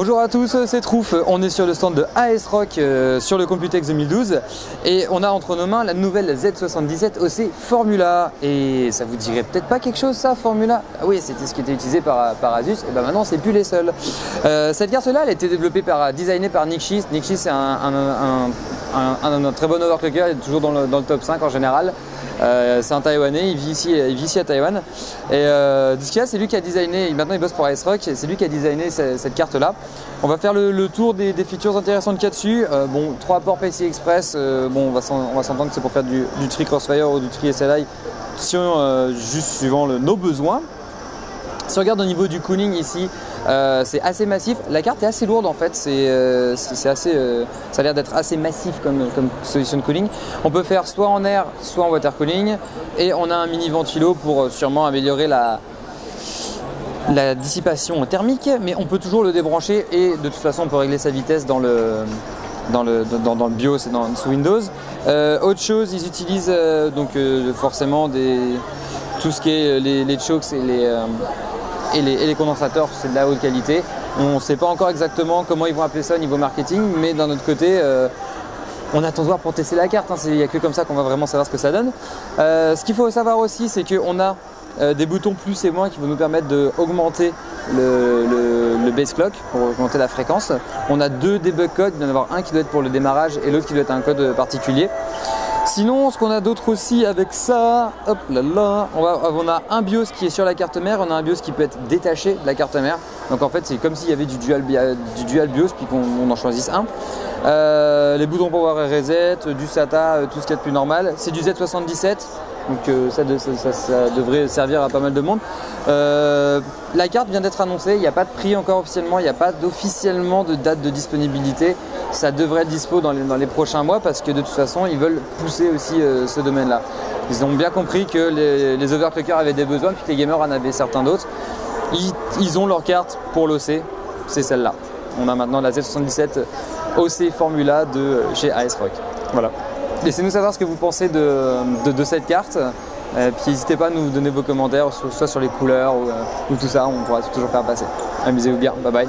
Bonjour à tous, c'est Trouf. On est sur le stand de AS-Rock sur le Computex 2012 et on a entre nos mains la nouvelle Z77 OC Formula. Et ça vous dirait peut-être pas quelque chose ça, Formula? Ah oui, c'était ce qui était utilisé par Asus, et ben maintenant c'est plus les seuls. Cette carte là, elle a été développée designée par Nixxi. Nixxi c'est un très bon overclocker, il est toujours dans le top 5 en général. C'est un Taïwanais, il vit ici à Taïwan. Et Diskia, c'est lui qui a designé, maintenant il bosse pour AS-Rock, c'est lui qui a designé cette carte là. On va faire le tour des features intéressantes qu'il y a dessus. Bon, 3 ports PCI Express, bon, on va s'entendre que c'est pour faire du tri Crossfire ou du tri SLI, juste suivant nos besoins. Si on regarde au niveau du cooling ici, c'est assez massif. La carte est assez lourde en fait, ça a l'air d'être assez massif comme solution de cooling. On peut faire soit en air, soit en water cooling. Et on a un mini ventilo pour sûrement améliorer la dissipation thermique. Mais on peut toujours le débrancher et de toute façon on peut régler sa vitesse dans le BIOS et sous Windows. Autre chose, ils utilisent forcément tout ce qui est les chokes et les condensateurs, c'est de la haute qualité. On ne sait pas encore exactement comment ils vont appeler ça au niveau marketing, mais d'un autre côté, on attend de voir pour tester la carte. Il n'y a que comme ça qu'on va vraiment savoir ce que ça donne. Ce qu'il faut savoir aussi, c'est qu'on a des boutons plus et moins qui vont nous permettre d'augmenter le base clock pour augmenter la fréquence. On a 2 debug codes, il va y en avoir un qui doit être pour le démarrage et l'autre qui doit être un code particulier. Sinon, ce qu'on a d'autre aussi avec ça, hop là là, on a un BIOS qui est sur la carte mère, on a un BIOS qui peut être détaché de la carte mère. Donc en fait, c'est comme s'il y avait du dual BIOS puis qu'on en choisisse un. Les boutons power et reset, du SATA, tout ce qu'il y a de plus normal. C'est du Z77, donc ça devrait servir à pas mal de monde. La carte vient d'être annoncée, il n'y a pas de prix encore officiellement, il n'y a pas officiellement de date de disponibilité. Ça devrait être dispo dans les prochains mois parce que de toute façon ils veulent pousser aussi ce domaine-là. Ils ont bien compris que les overclockers avaient des besoins puis que les gamers en avaient certains d'autres. Ils ont leur carte pour l'OC, c'est celle-là. On a maintenant la Z77 OC Formula de chez AS-Rock. Voilà. Laissez-nous savoir ce que vous pensez de cette carte. Puis n'hésitez pas à nous donner vos commentaires, soit sur les couleurs ou tout ça, on pourra toujours faire passer. Amusez-vous bien, bye bye.